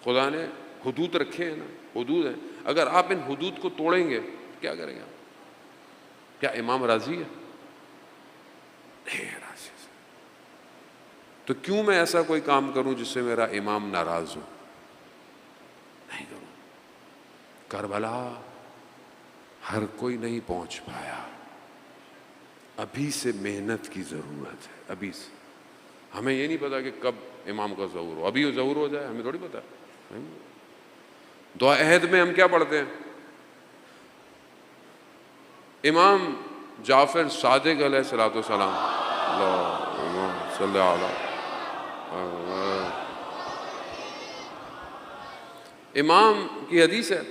خدا نے حدود رکھے ہیں نا، حدود ہیں. اگر آپ ان حدود کو توڑیں گے کیا کریں گے آپ؟ کیا امام راضی ہے؟ نہیں ہے راضی سے. تو کیوں میں ایسا کوئی کام کروں جس سے میرا امام ناراض ہو؟ نہیں کروں. کربلا ہر کوئی نہیں پہنچ پایا. ابھی سے محنت کی ضرورت ہے. ابھی سے. ہمیں یہ نہیں پتا کہ کب امام کا ظہور ہو. ابھی وہ ظہور ہو جائے ہمیں تھوڑی پتا. دعا عہد میں ہم کیا پڑھتے ہیں؟ امام جعفر صادق علیہ الصلوۃ والسلام اللہم صلی علی. امام کی حدیث ہے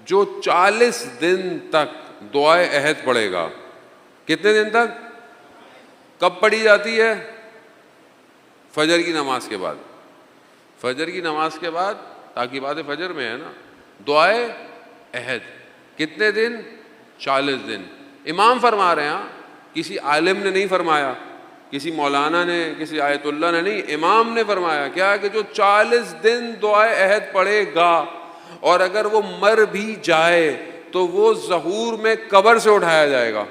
جو 40 دن تک دعائے عہد پڑھے گا. کتنے دن تک؟ کب پڑھی جاتی ہے؟ فجر کی نماز کے بعد. فجر کی نماز کے بعد، تاکہ بعد فجر میں ہے نا. دعائے عہد کتنے دن؟ 40 دن. امام فرما رہے ہیں، کسی عالم نے نہیں فرمایا، کسی مولانا نے، کسی آیت اللہ نے نہیں. امام نے فرمایا کیا کہ جو 40 دن دعائے عہد پڑھے گا اور اگر وہ مر بھی جائے تو وہ ظہور میں قبر سے اٹھایا جائے گا.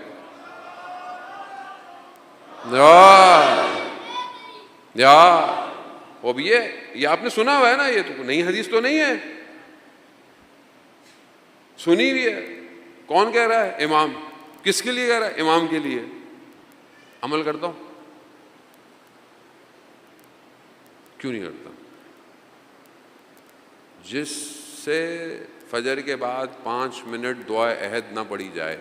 اب یہ آپ نے سنا ہوا ہے نا، یہ تو نئی حدیث تو نہیں ہے، سنی ہوئی ہے. کون کہہ رہا ہے؟ امام. کس کے لیے کہہ رہا ہے؟ امام کے لیے. عمل کرتا ہوں؟ کیوں نہیں کرتا؟ جس سے فجر کے بعد 5 منٹ دعائے عہد نہ پڑھی جائے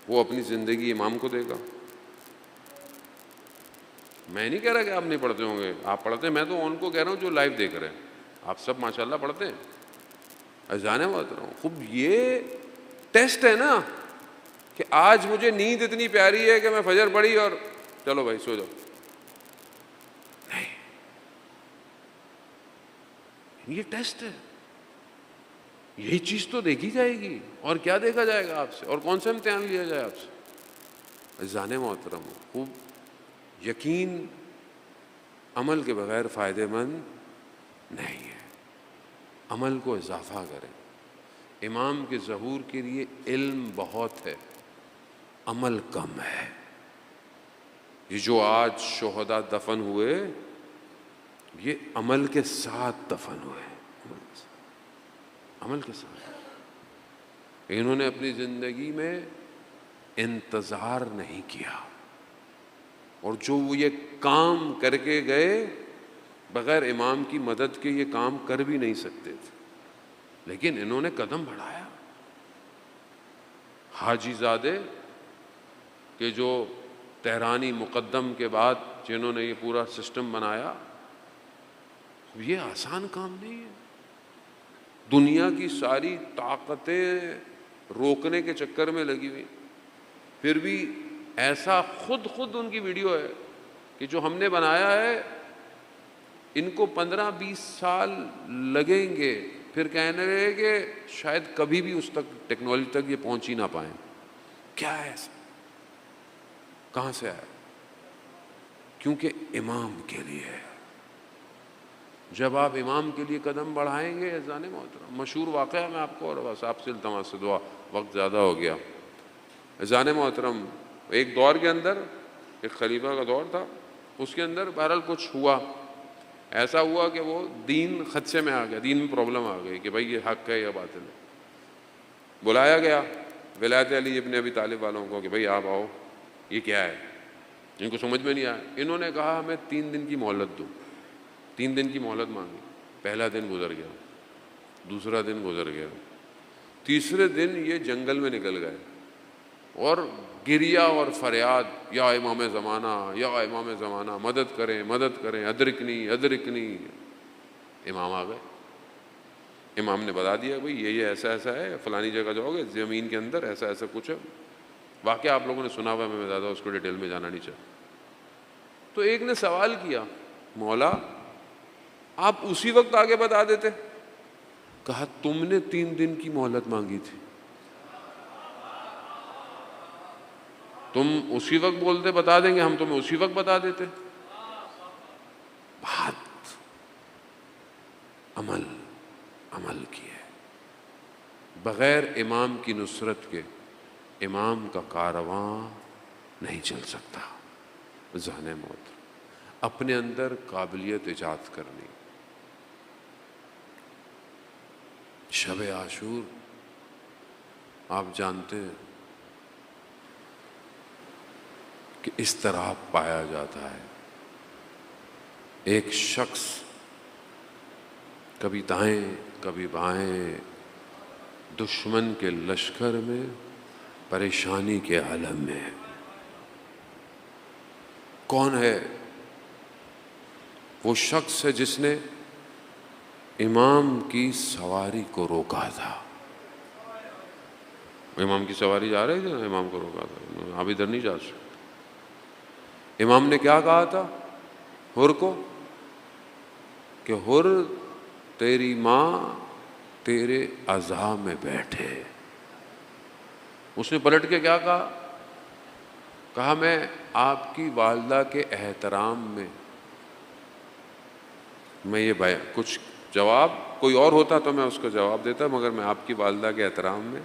وہ اپنی زندگی امام کو دے گا. میں نہیں کہہ رہا کہ آپ نہیں پڑھتے ہوں گے، آپ پڑھتے ہیں. میں تو ان کو کہہ رہا ہوں جو لائیو دیکھ رہے ہیں. آپ سب ماشاءاللہ پڑھتے ہیں. اذان بات رہا ہوں. خوب یہ ٹیسٹ ہے نا کہ آج مجھے نیند اتنی پیاری ہے کہ میں فجر پڑھی اور چلو بھائی سو جاؤ. نہیں، یہ ٹیسٹ ہے. یہی چیز تو دیکھی جائے گی. اور کیا دیکھا جائے گا آپ سے؟ اور کون سا امتحان لیا جائے آپ سے؟ اذان محترم خوب یقین عمل کے بغیر فائدہ مند نہیں ہے. عمل کو اضافہ کریں. امام کے ظہور کے لیے علم بہت ہے، عمل کم ہے. یہ جو آج شہداء دفن ہوئے یہ عمل کے ساتھ دفن ہوئے. عمل کے ساتھ. انہوں نے اپنی زندگی میں انتظار نہیں کیا، اور جو وہ یہ کام کر کے گئے بغیر امام کی مدد کے یہ کام کر بھی نہیں سکتے تھے، لیکن انہوں نے قدم بڑھایا. حاجی زادے کہ جو تہرانی مقدم کے بعد جنہوں نے یہ پورا سسٹم بنایا، یہ آسان کام نہیں ہے. دنیا کی ساری طاقتیں روکنے کے چکر میں لگی ہوئی، پھر بھی ایسا خود ان کی ویڈیو ہے کہ جو ہم نے بنایا ہے ان کو 15-20 سال لگیں گے، پھر کہنے لگے کہ شاید کبھی بھی اس تک ٹیکنالوجی تک یہ پہنچ ہی نہ پائیں. کیا ہے ایسا؟ کہاں سے آیا؟ کیونکہ امام کے لیے ہے. جب آپ امام کے لیے قدم بڑھائیں گے. اذان محترم مشہور واقعہ میں آپ کو، اور بس آپ سے التماس سے دعا، وقت زیادہ ہو گیا. اذان محترم ایک دور کے اندر، ایک خلیفہ کا دور تھا، اس کے اندر بہرحال کچھ ہوا، ایسا ہوا کہ وہ دین خدشے میں آ گیا، دین میں پرابلم آ گئی کہ بھائی یہ حق ہے یا باطل ہے. بلایا گیا ولایت علی ابن ابی طالب والوں کو کہ بھائی آپ آؤ، یہ کیا ہے؟ ان کو سمجھ میں نہیں آیا. انہوں نے کہا ہمیں 3 دن کی مہلت دو. 3 دن کی مہلت مانگی. پہلا دن گزر گیا، دوسرا دن گزر گیا، تیسرے دن یہ جنگل میں نکل گئے اور گریا اور فریاد، یا امام زمانہ، یا امام زمانہ، مدد کریں، مدد کریں، ادرکنی ادرکنی. امام آ گئے. امام نے بتا دیا بھئی یہ ایسا ایسا ہے، فلانی جگہ جاؤ گے، زمین کے اندر ایسا ایسا کچھ ہے. واقعہ آپ لوگوں نے سنا ہوا ہے، میں زیادہ اس کو ڈیٹیل میں جانا نہیں چاہتا. تو ایک نے سوال کیا، مولا آپ اسی وقت آگے بتا دیتے. کہا تم نے 3 دن کی مہلت مانگی تھی، تم اسی وقت بولتے بتا دیں گے، ہم تمہیں اسی وقت بتا دیتے. بات عمل کی ہے. بغیر امام کی نصرت کے امام کا کارواں نہیں چل سکتا۔ ذہن موت، اپنے اندر قابلیت ایجاد کرنی۔ شب عاشور آپ جانتے ہیں کہ اس طرح پایا جاتا ہے، ایک شخص کبھی دائیں کبھی بائیں دشمن کے لشکر میں پریشانی کے عالم میں ہے۔ کون ہے؟ وہ شخص ہے جس نے امام کی سواری کو روکا تھا۔ امام کی سواری جا رہے تھے، امام کو روکا تھا، آپ ادھر نہیں جا سکتے۔ امام نے کیا کہا تھا حر کو کہ حر تیری ماں تیرے عزا میں بیٹھے۔ اس نے پلٹ کے کیا کہا؟ کہا میں آپ کی والدہ کے احترام میں یہ کچھ جواب کوئی اور ہوتا تو میں اس کو جواب دیتا، مگر میں آپ کی والدہ کے احترام میں،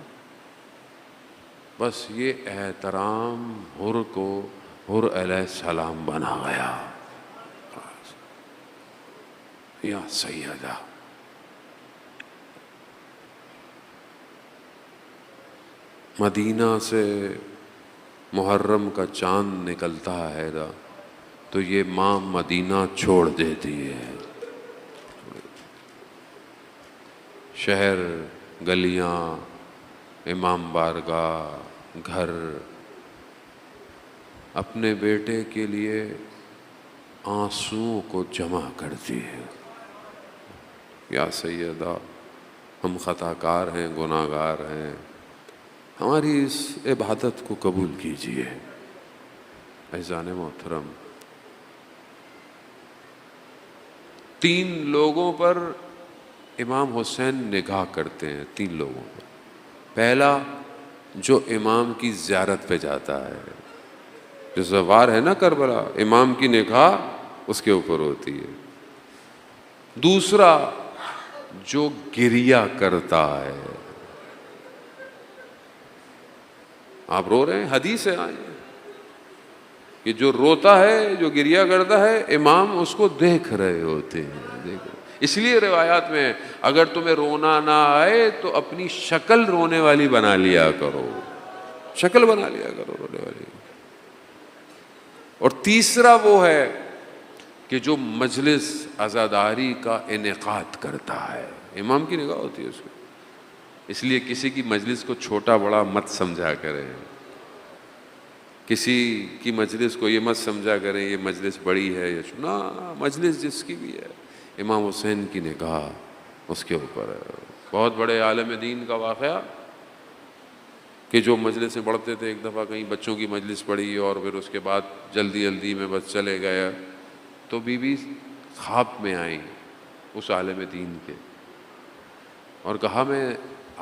بس یہ احترام حر کو حر علیہ السلام بنا گیا۔ یا سیدہ، مدینہ سے محرم کا چاند نکلتا ہے تو یہ ماں مدینہ چھوڑ دیتی ہے۔ شہر، گلیاں، امام بارگاہ، گھر، اپنے بیٹے کے لیے آنسوؤں کو جمع کرتی ہے۔ یا سیدہ، ہم خطا کار ہیں، گناہ گار ہیں، ہماری اس عبادت کو قبول کیجیے۔ عزیزان محترم، 3 لوگوں پر امام حسین نگاہ کرتے ہیں، 3 لوگوں پر۔ پہلا، جو امام کی زیارت پہ جاتا ہے، جو زوار ہے نا کربلا، امام کی نگاہ اس کے اوپر ہوتی ہے۔ دوسرا، جو گریہ کرتا ہے۔ آپ رو رہے ہیں، حدیث ہے کہ جو روتا ہے، جو گریہ کرتا ہے، امام اس کو دیکھ رہے ہوتے ہیں۔ اس لیے روایات میں اگر تمہیں رونا نہ آئے تو اپنی شکل رونے والی بنا لیا کرو، شکل بنا لیا کرو رونے والی۔ اور تیسرا وہ ہے کہ جو مجلس عزاداری کا انعقاد کرتا ہے، امام کی نگاہ ہوتی ہے اس کو۔ اس لیے کسی کی مجلس کو چھوٹا بڑا مت سمجھا کریں، کسی کی مجلس کو یہ مت سمجھا کریں یہ مجلس بڑی ہے یا چھوٹا، مجلس جس کی بھی ہے، امام حسین کی نگاہ اس کے اوپر ہے۔ بہت بڑے عالم دین کا واقعہ کہ جو مجلس میں پڑھتے تھے، ایک دفعہ کہیں بچوں کی مجلس پڑھی اور پھر اس کے بعد جلدی جلدی میں بس چلے گئے، تو بی بی خواب میں آئیں اس عالم دین کے اور کہا میں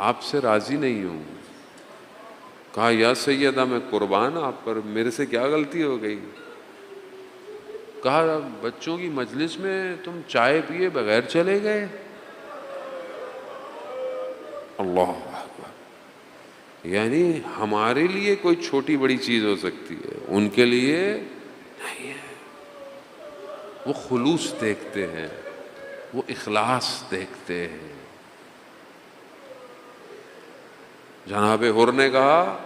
آپ سے راضی نہیں ہوں۔ کہا یا سیدہ میں قربان آپ پر، میرے سے کیا غلطی ہو گئی؟ کہا بچوں کی مجلس میں تم چائے پیے بغیر چلے گئے۔ اللہ اکبر، یعنی ہمارے لیے کوئی چھوٹی بڑی چیز ہو سکتی ہے، ان کے لیے نہیں ہے۔ وہ خلوص دیکھتے ہیں، وہ اخلاص دیکھتے ہیں۔ جناب حر نے کہا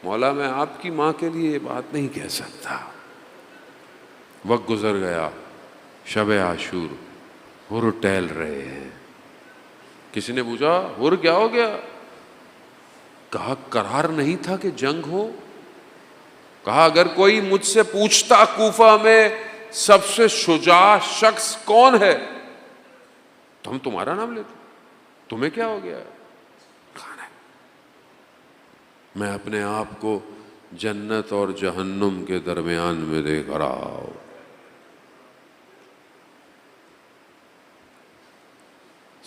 مولا میں آپ کی ماں کے لیے یہ بات نہیں کہہ سکتا۔ وقت گزر گیا، شب عاشور، حر ٹہل رہے ہیں۔ کسی نے پوچھا حر کیا ہو گیا؟ کہا قرار نہیں تھا کہ جنگ ہو۔ کہا اگر کوئی مجھ سے پوچھتا کوفہ میں سب سے شجاع شخص کون ہے تو ہم تمہارا نام لیتے، تمہیں کیا ہو گیا؟ میں اپنے آپ کو جنت اور جہنم کے درمیان میں دیکھ رہا ہوں۔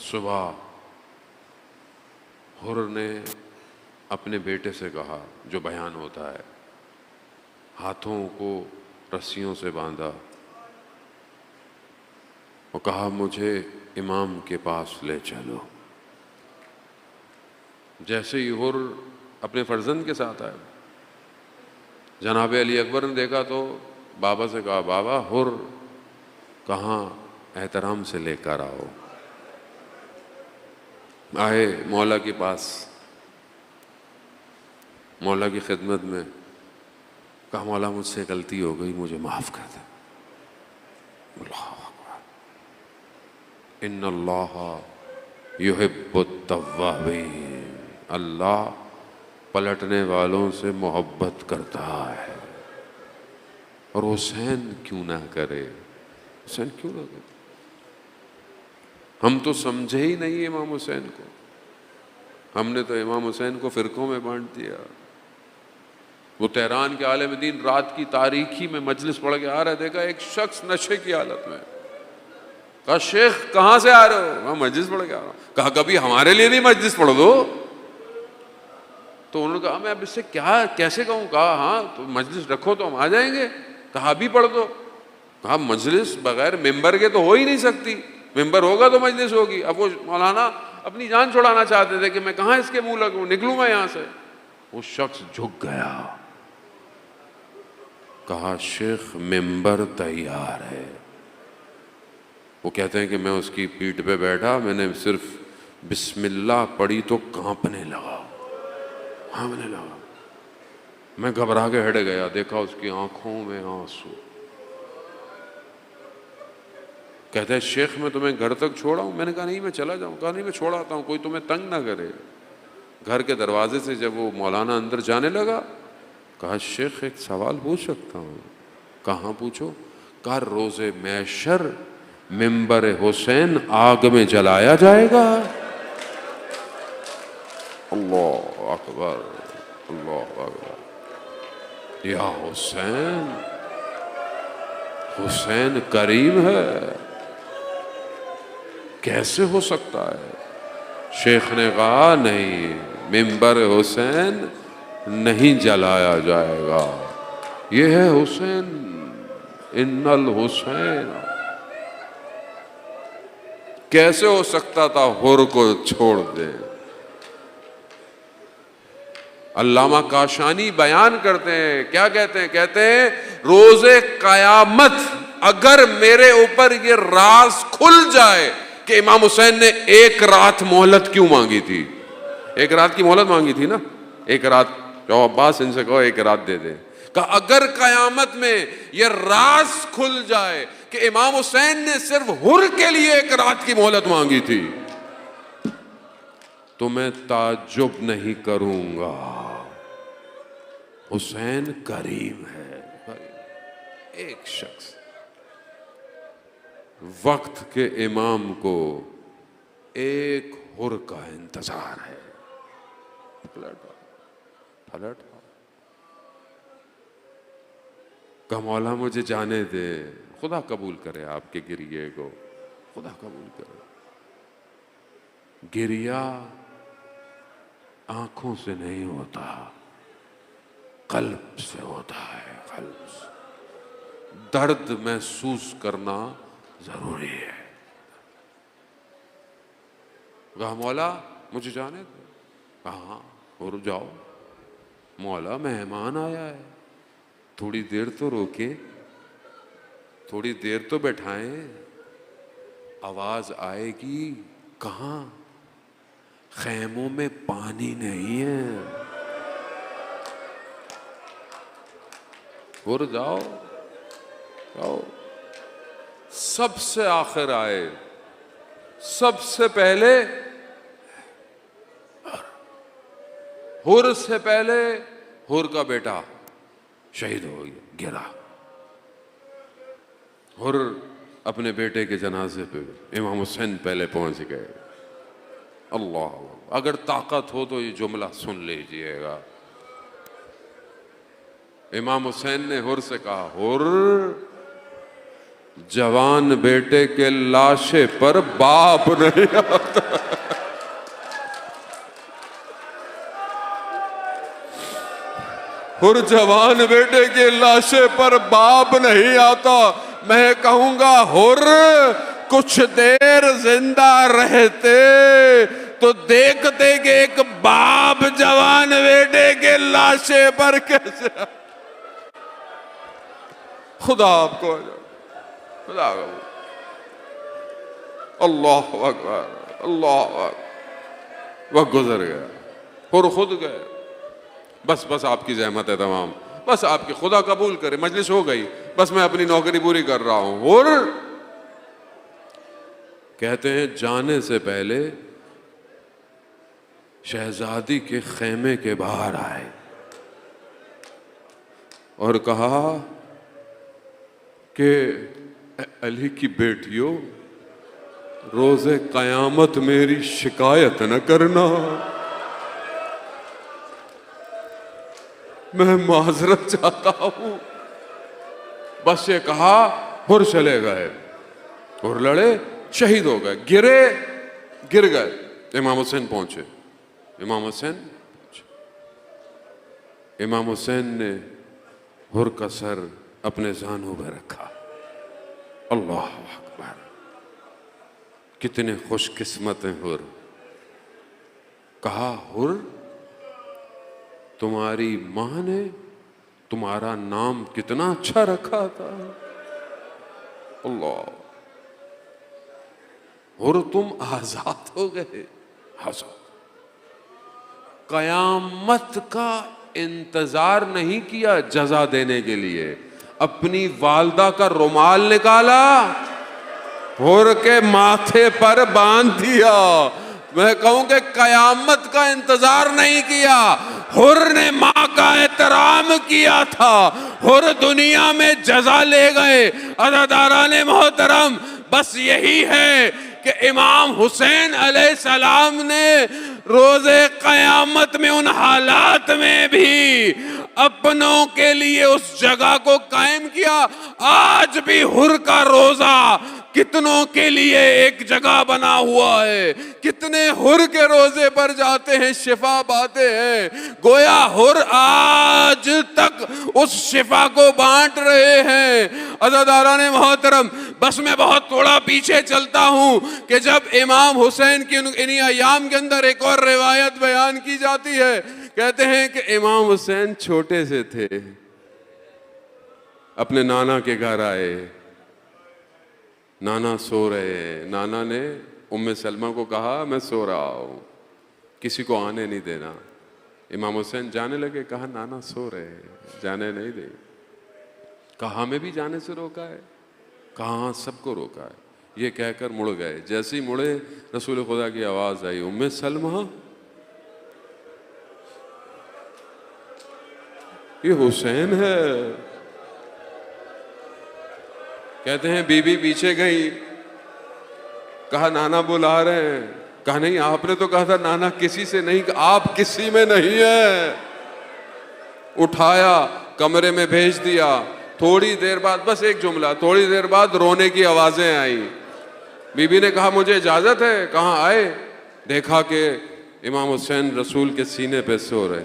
صبح حر نے اپنے بیٹے سے کہا، جو بیان ہوتا ہے، ہاتھوں کو رسیوں سے باندھا اور کہا مجھے امام کے پاس لے چلو۔ جیسے ہی حر اپنے فرزند کے ساتھ آئے. جناب علی اکبر نے دیکھا تو بابا سے کہا بابا حر کہاں احترام سے لے کر آؤ. آئے مولا کے پاس، مولا کی خدمت میں، کہا مولا مجھ سے غلطی ہو گئی، مجھے معاف کر دے. اللہ اکبر. ان اللہ یحب التوابین، اللہ پلٹنے والوں سے محبت کرتا ہے. اور حسین کیوں نہ کرے، حسین کیوں نہ کرے. ہم تو سمجھے ہی نہیں امام حسین کو، ہم نے تو امام حسین کو فرقوں میں بانٹ دیا. وہ تہران کے عالم دین رات کی تاریکی میں مجلس پڑھ کے آ رہا، دیکھا ایک شخص نشے کی حالت میں. کہا شیخ کہاں سے آ رہے ہو؟ میں مجلس پڑھ کے آ رہا ہوں. کہا کبھی ہمارے لیے بھی مجلس پڑھ دو. تو انہوں نے کہا میں اب اس سے کیسے کہوں؟ کہا ہاں تو مجلس رکھو تو ہم آ جائیں گے. کہا بھی پڑھ دو. کہا مجلس بغیر ممبر کے تو ہو ہی نہیں سکتی، ممبر ہوگا تو مجلس ہوگی. اب وہ مولانا اپنی جان چھڑانا چاہتے تھے کہ میں کہاں اس کے منہ لگوں، نکلوں میں یہاں سے. وہ شخص جھک گیا، کہا شیخ ممبر تیار ہے. وہ کہتے ہیں کہ میں اس کی پیٹھ پہ بیٹھا، میں نے صرف بسم اللہ پڑھی تو کانپنے لگا. میں گھبرا کے ہٹ گیا، دیکھا اس کی آنکھوں میں آنسو. کہتا ہے شیخ میں تمہیں گھر تک چھوڑا ہوں. میں نے کہا نہیں میں چلا جاؤں. کہا نہیں میں چھوڑ آتا ہوں، کوئی تمہیں تنگ نہ کرے. گھر کے دروازے سے جب وہ مولانا اندر جانے لگا، کہا شیخ ایک سوال پوچھ سکتا ہوں؟ کہاں پوچھو. کہا روز محشر ممبر حسین آگ میں جلایا جائے گا. اللہ اکبر، اللہ اکبر. یا حسین، حسین کریم ہے، کیسے ہو سکتا ہے؟ شیخ نے کہا نہیں، ممبر حسین نہیں جلایا جائے گا، یہ ہے حسین. ان الحسین. کیسے ہو سکتا تھا حر کو چھوڑ دے؟ علامہ کاشانی بیان کرتے ہیں، کیا کہتے ہیں؟ کہتے ہیں روز قیامت اگر میرے اوپر یہ راز کھل جائے کہ امام حسین نے ایک رات مہلت کیوں مانگی تھی. ایک رات کی مہلت مانگی تھی نا، ایک رات. جو عباس ان سے کہو ایک رات دے دے. کہ اگر قیامت میں یہ راز کھل جائے کہ امام حسین نے صرف حر کے لیے ایک رات کی مہلت مانگی تھی تو میں تعجب نہیں کروں گا. حسین کریم ہے. ایک شخص وقت کے امام کو ایک حر کا انتظار ہے. پلٹ کہ مولا مجھے جانے دے. خدا قبول کرے آپ کے گریے کو، خدا قبول کرے. گریا آنکھوں سے نہیں ہوتا، قلب سے ہوتا ہے. قلب سے درد محسوس کرنا ضروری ہے. کہا مولا مجھے جانے دے. کہاں اور جاؤ. مولا مہمان آیا ہے، تھوڑی دیر تو روکے، تھوڑی دیر تو بیٹھائیں. آواز آئے گی. کہاں؟ خیموں میں پانی نہیں ہے. اور جاؤ جاؤ. سب سے آخر آئے، سب سے پہلے حر سے پہلے حر کا بیٹا شہید ہو گیا، گرا. حر اپنے بیٹے کے جنازے پہ امام حسین پہلے پہنچ گئے. اللہ، اگر طاقت ہو تو یہ جملہ سن لیجئے گا. امام حسین نے حر سے کہا حر، جوان بیٹے کے لاشے پر باپ نہیں آتا. حر جوان بیٹے کے لاشے پر باپ نہیں آتا. میں کہوں گا حر کچھ دیر زندہ رہتے تو دیکھتے کہ ایک باپ جوان بیٹے کے لاشے پر کیسے خدا آپ کو خدا اللہ اکبر اللہ اکبر. وقت گزر گیا اور خود گئے. بس آپ کی زحمت ہے تمام, بس آپ کی خدا قبول کرے, مجلس ہو گئی, بس میں اپنی نوکری پوری کر رہا ہوں. اور کہتے ہیں جانے سے پہلے شہزادی کے خیمے کے باہر آئے اور کہا کہ علی کی بیٹیوں, روز قیامت میری شکایت نہ کرنا, میں معذرت چاہتا ہوں. بس یہ کہا اور چلے گئے اور لڑے, شہید ہو گئے, گر گئے. امام حسین پہنچے. امام حسین نے حر کا سر اپنے زانوں پہ رکھا. اللہ اکبر, کتنے خوش قسمت ہیں حر. کہا حر, تمہاری ماں نے تمہارا نام کتنا اچھا رکھا تھا. اللہ, اور تم آزاد ہو گئے. آزاد. قیامت کا انتظار نہیں کیا جزا دینے کے لیے, اپنی والدہ کا رومال نکالا, حر کے ماتھے پر باندھ دیا. میں کہوں کہ قیامت کا انتظار نہیں کیا, حر نے ماں کا احترام کیا تھا. حر دنیا میں جزا لے گئے. عزاداران محترم, بس یہی ہے کہ امام حسین علیہ السلام نے روز قیامت میں ان حالات میں بھی اپنوں کے لیے اس جگہ کو قائم کیا. آج بھی حر کا روزہ کتنوں کے لیے ایک جگہ بنا ہوا ہے. کتنے حر کے روزے پر جاتے ہیں, شفا پاتے ہیں. گویا حر آج تک اس شفا کو بانٹ رہے ہیں. عزاداران محترم, بس میں بہت تھوڑا پیچھے چلتا ہوں کہ جب امام حسین کی انہی ایام کے اندر ایک اور روایت بیان کی جاتی ہے. کہتے ہیں کہ امام حسین چھوٹے سے تھے, اپنے نانا کے گھر آئے. نانا سو رہے ہیں. نانا نے ام سلمہ کو کہا میں سو رہا ہوں, کسی کو آنے نہیں دینا. امام حسین جانے لگے. کہا نانا سو رہے ہیں, جانے نہیں دے. کہا ہمیں بھی جانے سے روکا ہے. کہا ہاں سب کو روکا ہے. یہ کہہ کر مڑ گئے. جیسے ہی مڑے رسول خدا کی آواز آئی, ام سلمہ, یہ حسین ہے. کہتے ہیں بی بی پیچھے گئی. کہا نانا بلا رہے ہیں. کہا نہیں, آپ نے تو کہا تھا نانا کسی سے نہیں, آپ کسی میں نہیں ہے. اٹھایا, کمرے میں بھیج دیا. تھوڑی دیر بعد, بس ایک جملہ, تھوڑی دیر بعد رونے کی آوازیں آئیں. بی بی نے کہا مجھے اجازت ہے. کہاں آئے, دیکھا کہ امام حسین رسول کے سینے پہ سو رہے,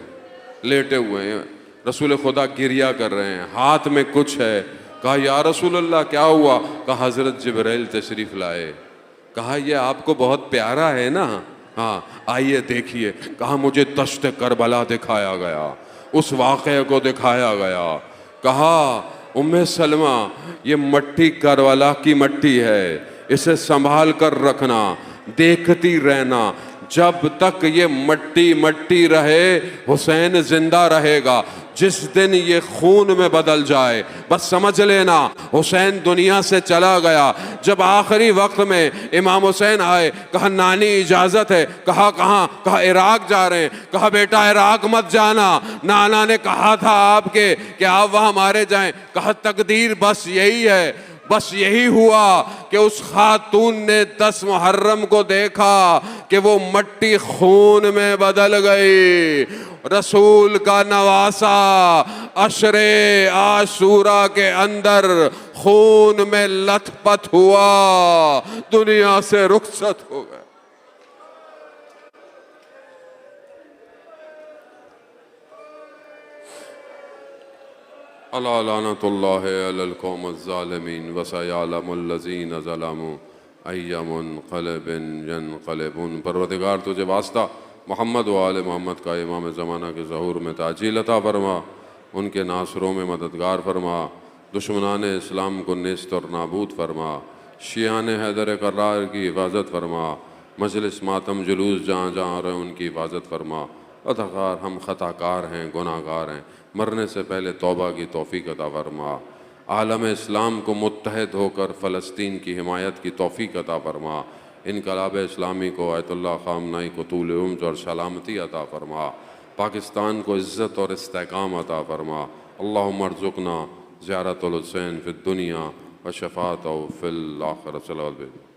لیٹے ہوئے ہیں. رسول خدا گریا کر رہے ہیں, ہاتھ میں کچھ ہے. کہا یا رسول اللہ کیا ہوا؟ کہا حضرت جبرائیل تشریف لائے. کہا یہ آپ کو بہت پیارا ہے نا, ہاں آئیے دیکھیے. کہا مجھے دشت کربلا دکھایا گیا, اس واقعے کو دکھایا گیا. کہا ام سلمہ یہ مٹی کربلا کی مٹی ہے, اسے سنبھال کر رکھنا, دیکھتی رہنا. جب تک یہ مٹی مٹی رہے حسین زندہ رہے گا. جس دن یہ خون میں بدل جائے بس سمجھ لینا حسین دنیا سے چلا گیا. جب آخری وقت میں امام حسین آئے, کہا نانی اجازت ہے. کہا کہاں؟ کہا عراق جا رہے ہیں. کہا بیٹا عراق مت جانا, نانا نے کہا تھا آپ کے کہ آپ وہاں مارے جائیں. کہا تقدیر بس یہی ہے. بس یہی ہوا کہ اس خاتون نے 10 محرم کو دیکھا کہ وہ مٹی خون میں بدل گئی. رسول کا نواسا عشر عاشورہ کے اندر خون میں لت پت ہوا, دنیا سے رخصت ہو گئے. الا لعنت اللہ علی القوم الظالمین وسیعلم الذین ظلموا ای منقلب ینقلبون۔ پروردگار تجھے واسطہ محمد و آل محمد کا امام زمانہ کے ظہور میں تعجیل عطا فرما، ان کے ناصروں میں مددگار فرما، دشمنان اسلام کو نیست اور نابود فرما، شیعان حیدر کرار کی حفاظت فرما، مجلس ماتم جلوس جہاں جہاں رہے ان کی حفاظت فرما۔ عطاکار ہم خطا کار ہیں، گناہ گار ہیں، مرنے سے پہلے توبہ کی توفیق عطا فرما۔ عالم اسلام کو متحد ہو کر فلسطین کی حمایت کی توفیق عطا فرما۔ انقلاب اسلامی کو، آیت اللہ خامنائی کو طول عمر اور سلامتی عطا فرما۔ پاکستان کو عزت اور استحکام عطا فرما۔ اللہم ارزقنا زیارت الحسین فی الدنیا و شفاعتہ فی الآخرہ۔ صلی اللہ علیہ وسلم۔